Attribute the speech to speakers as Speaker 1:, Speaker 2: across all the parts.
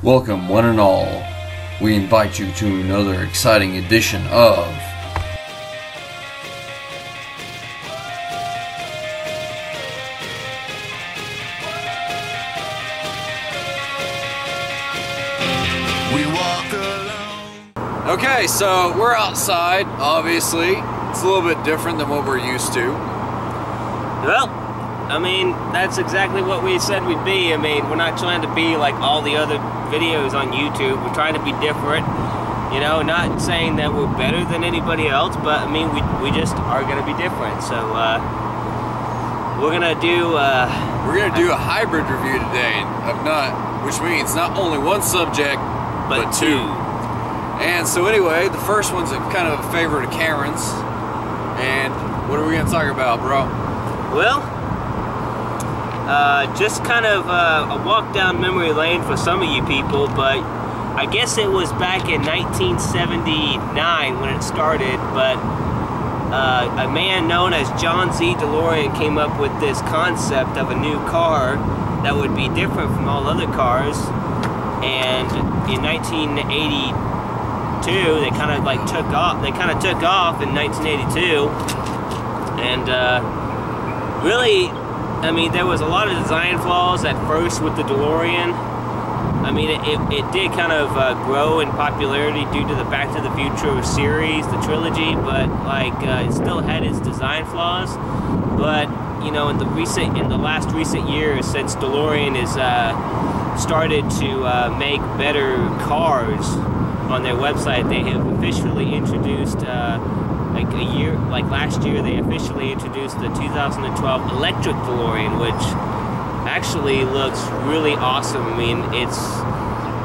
Speaker 1: Welcome, one and all. We invite you to another exciting edition of
Speaker 2: We Walk Alone.
Speaker 1: Okay, so we're outside, obviously. It's a little bit different than what we're used to.
Speaker 3: Well, I mean, that's exactly what we said we'd be. I mean, we're not trying to be like all the other videos on YouTube. We're trying to be different. You know, not saying that we're better than anybody else, but I mean, we just are gonna be different. So we're gonna do
Speaker 1: a hybrid review today which means not only one subject but two. And so anyway, the first one's kind of a favorite of Cameron's. And what are we gonna talk about, bro?
Speaker 3: Well, just kind of a walk down memory lane for some of you people, but I guess it was back in 1979 when it started, but a man known as John Z. Delorean came up with this concept of a new car that would be different from all other cars, and in 1982 they kind of like took off. They kind of took off in 1982, and really, I mean, there was a lot of design flaws at first with the DeLorean. I mean, it did kind of grow in popularity due to the Back to the Future series, the trilogy, but like it still had its design flaws. But you know, in the last recent years, since DeLorean has started to make better cars on their website, they have officially introduced. Like last year, they officially introduced the 2012 electric DeLorean, which actually looks really awesome. I mean,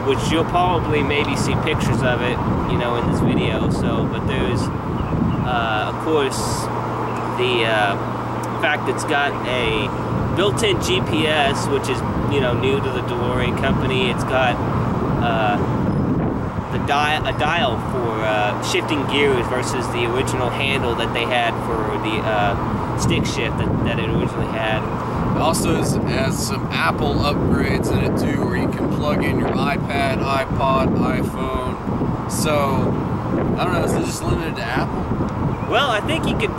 Speaker 3: which you'll probably maybe see pictures of it, you know, in this video. So, but there's, of course, the fact it's got a built-in GPS, which is, you know, new to the DeLorean company. It's got a dial for shifting gears versus the original handle that they had for the stick shift that it originally had.
Speaker 1: It also has some Apple upgrades in it too, where you can plug in your iPad, iPod, iPhone. So I don't know, is it just limited to Apple?
Speaker 3: Well, I think you could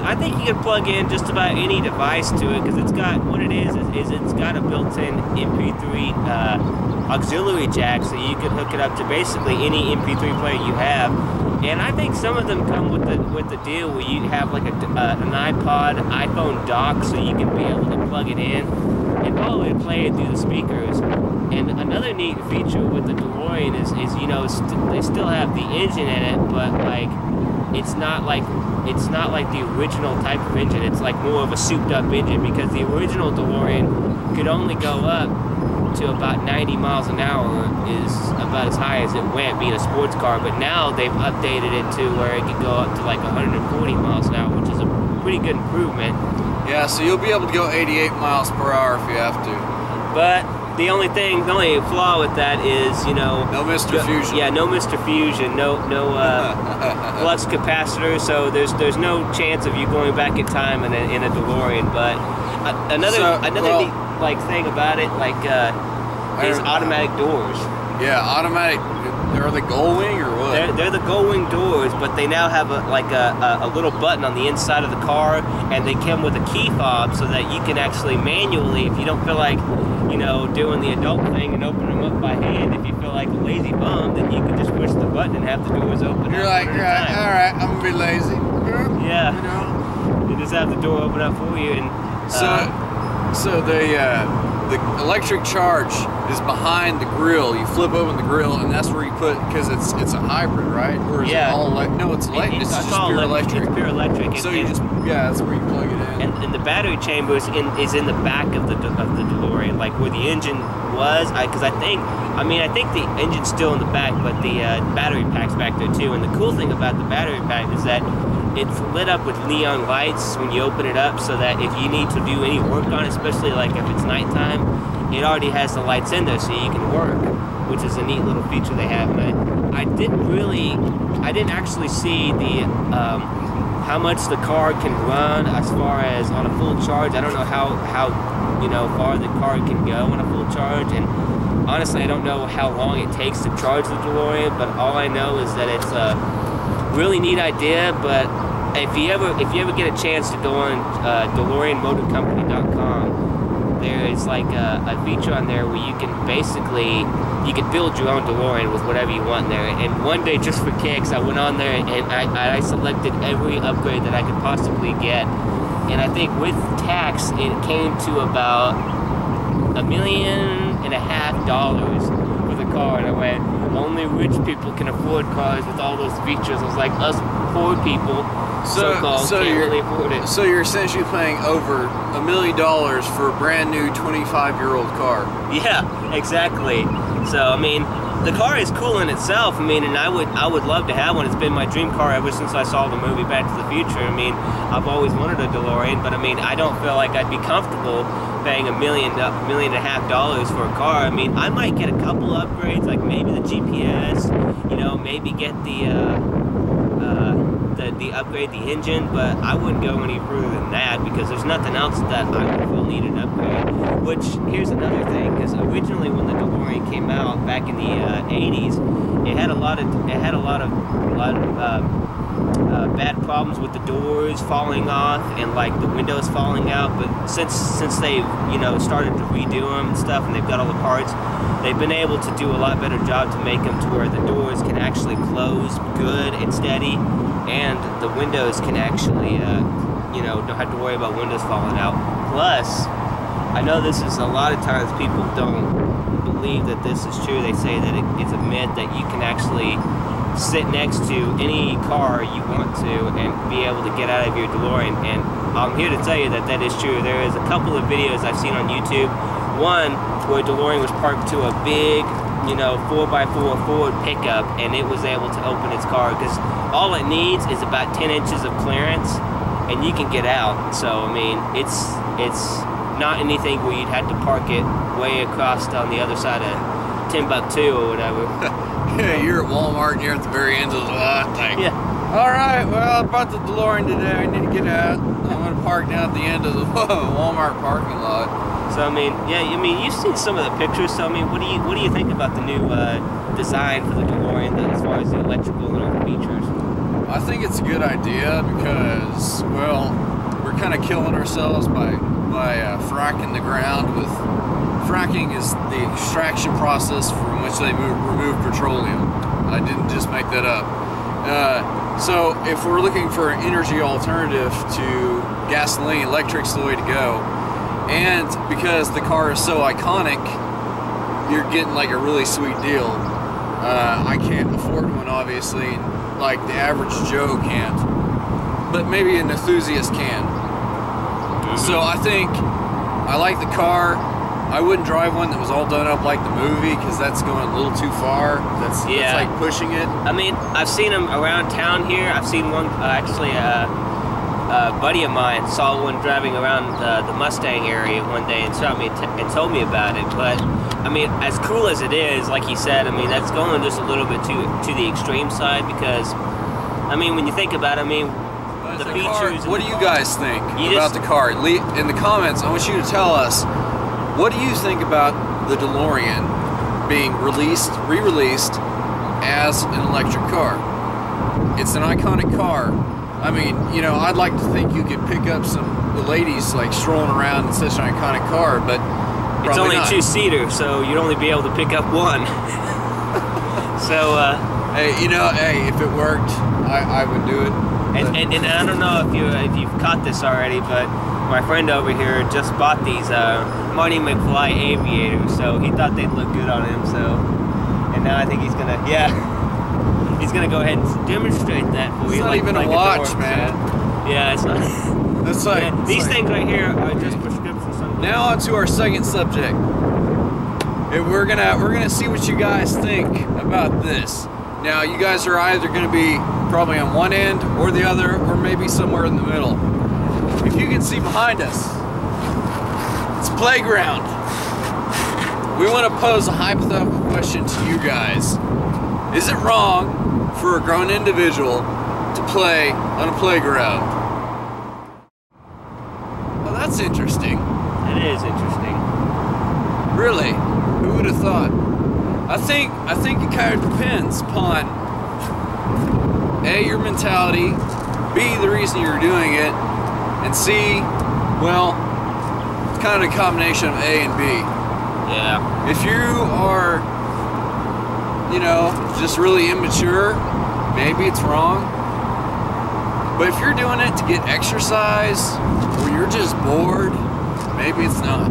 Speaker 3: plug in just about any device to it, because it's got, what it is it's got a built-in MP3 auxiliary jack, so you can hook it up to basically any MP3 player you have. And I think some of them come with the deal where you have like an iPod, iPhone dock, so you can be able to plug it in and probably play it through the speakers. And another neat feature with the DeLorean is you know, they still have the engine in it, but like it's not like the original type of engine. It's like more of a souped up engine, because the original DeLorean could only go up to about 90 miles an hour, is about as high as it went, being a sports car. But now they've updated it to where it can go up to like 140 miles an hour, which is a pretty good improvement.
Speaker 1: Yeah, so you'll be able to go 88 miles per hour if you have to.
Speaker 3: But the only flaw with that is, you know,
Speaker 1: no Mr. Fusion.
Speaker 3: Yeah, no Mr. Fusion, no flux capacitor. So there's no chance of you going back in time in a DeLorean. But another neat like thing about it, like is automatic doors.
Speaker 1: Yeah, automatic. Are they gull wing or what?
Speaker 3: They're the gull wing doors, but they now have a little button on the inside of the car, and they come with a key fob so that you can actually manually, if you don't feel like, you know, doing the adult thing and open them up by hand, if you feel like a lazy bum, then you can just push the button and have the doors open.
Speaker 1: You're like, right, all right, I'm gonna be lazy.
Speaker 3: Yeah,
Speaker 1: you know,
Speaker 3: you just have the door open up for you. And
Speaker 1: so the electric charge is behind the grill. You flip open the grill, and that's where you put, because it's a hybrid, right? Or is it all no, it's electric. It's just pure electric.
Speaker 3: It's pure electric.
Speaker 1: So that's where you plug it in.
Speaker 3: And the battery chamber is in the back of the DeLorean, like where the engine was. Because I think the engine's still in the back, but the battery pack's back there too. And the cool thing about the battery pack is that it's lit up with neon lights when you open it up, so that if you need to do any work on it, especially like if it's nighttime, it already has the lights in there so you can work, which is a neat little feature they have. And I didn't actually see the how much the car can run as far as on a full charge. I don't know how you know far the car can go on a full charge, and honestly, I don't know how long it takes to charge the DeLorean, but all I know is that it's a really neat idea. But if you ever get a chance to go on DeLoreanMotorCompany.com, there is like a feature on there where you can basically build your own DeLorean with whatever you want in there. And one day, just for kicks, I went on there and I selected every upgrade that I could possibly get. And I think with tax, it came to about $1.5 million for the car. And I went, only rich people can afford cars with all those features. I was like, us poor people, so-called, can't really afford it.
Speaker 1: So you're essentially paying over $1 million for a brand new 25-year-old car.
Speaker 3: Yeah, exactly. So I mean, the car is cool in itself. I mean, and I would love to have one. It's been my dream car ever since I saw the movie Back to the Future. I mean, I've always wanted a DeLorean, but I mean, I don't feel like I'd be comfortable paying $1.5 million for a car. I mean, I might get a couple upgrades, like maybe the GPS, you know, maybe get the upgrade the engine, but I wouldn't go any further than that because there's nothing else that I would feel need an upgrade. Which, here's another thing, because originally when the DeLorean came out back in the 80's, it had a lot of bad problems with the doors falling off and like the windows falling out. But since they've, you know, started to redo them and stuff, and they've got all the parts, they've been able to do a lot better job to make them to where the doors can actually close good and steady, and the windows can actually, you know, don't have to worry about windows falling out. Plus, I know this is a lot of times people don't believe that this is true. They say that it's a myth that you can actually sit next to any car you want to and be able to get out of your DeLorean. And I'm here to tell you that that is true. There is a couple of videos I've seen on YouTube. One where DeLorean was parked to a big, you know, 4x4 Ford pickup, and it was able to open its car because all it needs is about 10 inches of clearance and you can get out. So I mean, it's not anything where you'd have to park it way across on the other side of Timbuktu or whatever.
Speaker 1: Yeah, you're at Walmart and you're at the very end of the lot. Like,
Speaker 3: yeah.
Speaker 1: All right, well, I bought the DeLorean today. I need to get out. I'm going to park down at the end of the Walmart parking lot.
Speaker 3: So I mean, yeah, I mean, you've seen some of the pictures. So I mean, what do you think about the new design for the DeLorean as far as the electrical and all the features?
Speaker 1: I think it's a good idea because, well, we're kind of killing ourselves by fracking the ground with. Fracking is the extraction process from which they remove petroleum. I didn't just make that up. So if we're looking for an energy alternative to gasoline, electric's the way to go. And because the car is so iconic, you're getting like a really sweet deal. I can't afford one, obviously, like the average Joe can't. But maybe an enthusiast can. So I think I like the car. I wouldn't drive one that was all done up like the movie because that's going a little too far. That's like pushing it.
Speaker 3: I mean, I've seen them around town here. I've seen one, actually, a buddy of mine saw one driving around the Mustang area one day and shot me and told me about it. But, I mean, as cool as it is, like he said, I mean, that's going just a little bit to the extreme side because, I mean, when you think about it, I mean, the features...
Speaker 1: What do you guys think about the car? In the comments, I want you to tell us, what do you think about the DeLorean being re-released as an electric car? It's an iconic car. I mean, you know, I'd like to think you could pick up the ladies like strolling around in such an iconic car, but
Speaker 3: it's only a two-seater, so you'd only be able to pick up one. So,
Speaker 1: hey, you know, hey, if it worked, I would do it.
Speaker 3: And I don't know if you've caught this already, but my friend over here just bought these Marty McFly aviators, so he thought they'd look good on him. So, and now I think he's gonna go ahead and demonstrate that for you.
Speaker 1: It's not even a watch, man.
Speaker 3: Yeah, it's not.
Speaker 1: That's like
Speaker 3: these things right here are just prescription sunglasses.
Speaker 1: Now on to our second subject. And we're gonna see what you guys think about this. Now, you guys are either gonna be probably on one end or the other, or maybe somewhere in the middle. If you can see behind us, it's a playground. We want to pose a hypothetical question to you guys. Is it wrong for a grown individual to play on a playground? Well, that's interesting.
Speaker 3: It is interesting.
Speaker 1: Really? Who would have thought? I think it kind of depends upon A, your mentality, B, the reason you're doing it, and C, well, it's kind of a combination of A and B.
Speaker 3: Yeah.
Speaker 1: If you are, you know, just really immature, maybe it's wrong. But if you're doing it to get exercise, or you're just bored, maybe it's not.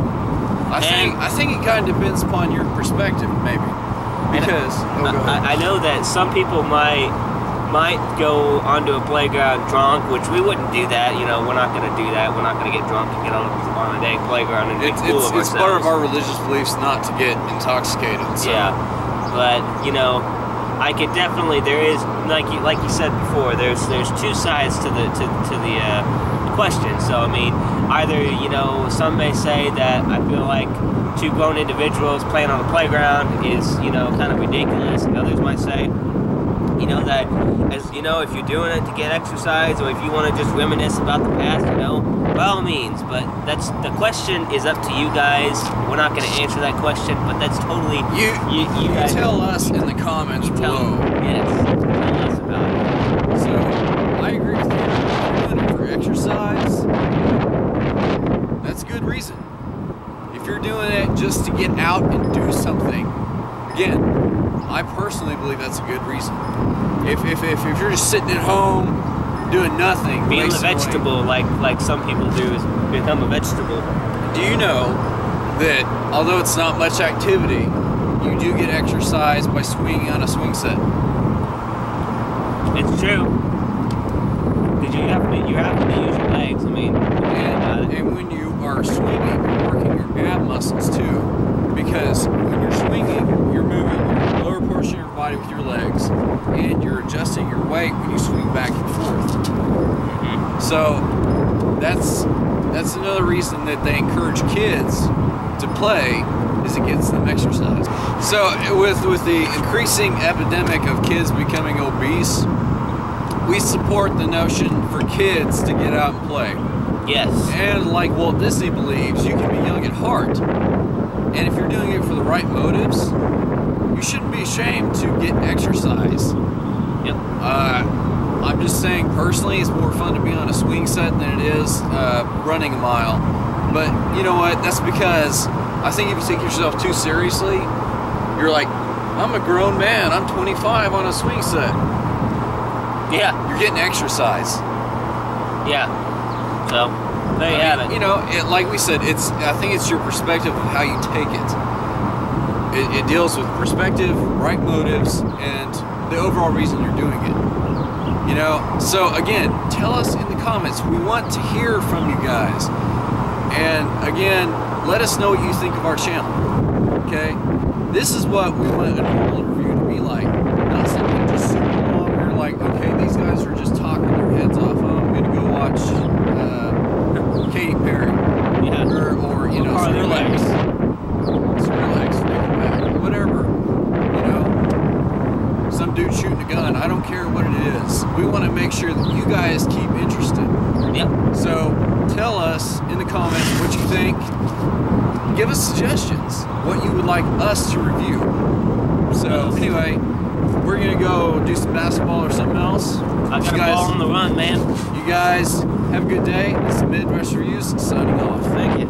Speaker 1: I think it kind of depends upon your perspective, maybe. Because
Speaker 3: I know that some people might go onto a playground drunk, which we wouldn't do that. You know, we're not going to do that. We're not going to get drunk and get on a dang playground and make fool of ourselves.
Speaker 1: It's part of our religious beliefs not to get intoxicated. So.
Speaker 3: Yeah, but you know, I could definitely. There is like you said before. There's two sides to the question. So I mean, either, you know, some may say that I feel like two grown individuals playing on a playground is, you know, kind of ridiculous, and others might say, you know, that as you know, if you're doing it to get exercise, or if you want to just reminisce about the past, you know, by all means. But that's the question is up to you guys. We're not going to answer that question, but that's totally you guys
Speaker 1: tell us in the comments below.
Speaker 3: Yes, tell us about it.
Speaker 1: So I agree with you. If you're doing it for exercise, that's a good reason. If you're doing it just to get out and do something, again, I personally believe that's a good reason. If you're just sitting at home doing nothing,
Speaker 3: being a vegetable like some people do, is become a vegetable.
Speaker 1: Do you know that although it's not much activity, you do get exercise by swinging on a swing set?
Speaker 3: It's true. Because you have to use your legs. I mean,
Speaker 1: and when you are swinging, you're working your ab muscles too. Because when you're swinging, you're moving your lower portion of your body with your legs, and you're adjusting your weight when you swing back and forth.
Speaker 3: Mm-hmm.
Speaker 1: So that's another reason that they encourage kids to play, is it gets them exercise. So with the increasing epidemic of kids becoming obese, we support the notion for kids to get out and play.
Speaker 3: Yes.
Speaker 1: And like Walt Disney believes, you can be young at heart. And if you're doing it for the right motives, you shouldn't be ashamed to get exercise.
Speaker 3: Yep.
Speaker 1: I'm just saying, personally, it's more fun to be on a swing set than it is running a mile. But you know what? That's because I think if you take yourself too seriously, you're like, I'm a grown man. I'm 25 on a swing set.
Speaker 3: Yeah.
Speaker 1: You're getting exercise.
Speaker 3: Yeah. So there you have it.
Speaker 1: You know, like we said, I think it's your perspective of how you take it. It deals with perspective, right motives, and the overall reason you're doing it. You know, so again, tell us in the comments. We want to hear from you guys. And again, let us know what you think of our channel. Okay? This is what we want a normal review to be like. Not something just super long where you're like, okay, these guys are just talking their heads off. Oh, I'm gonna go watch Katy Perry.
Speaker 3: Yeah.
Speaker 1: Or you know,
Speaker 3: Skrillex,
Speaker 1: whatever. You know, some dude shooting a gun. I don't care what it is. We want to make sure that you guys keep interested.
Speaker 3: Yep.
Speaker 1: So tell us in the comments what you think. Give us suggestions, what you would like us to review. So anyway, we're gonna go do some basketball or something else.
Speaker 3: I got a ball on the run, man.
Speaker 1: You guys have a good day. This is Midwest Reviews signing off.
Speaker 3: Thank you.